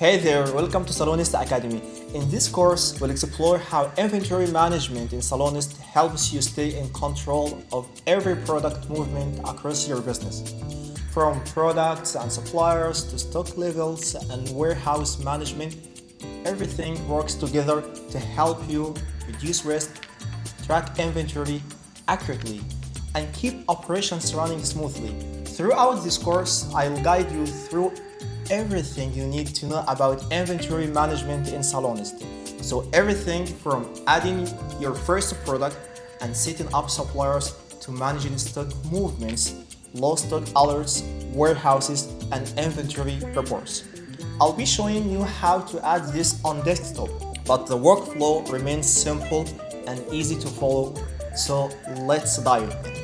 Hey there, welcome to Salonist Academy. In this course, we'll explore how inventory management in Salonist helps you stay in control of every product movement across your business. From products and suppliers to stock levels and warehouse management, everything works together to help you reduce risk, track inventory accurately, and keep operations running smoothly. Throughout this course, I'll guide you through everything you need to know about inventory management in Salonist. So everything from adding your first product and setting up suppliers to managing stock movements, low stock alerts, warehouses, and inventory reports. I'll be showing you how to add this on desktop, but the workflow remains simple and easy to follow. So let's dive in.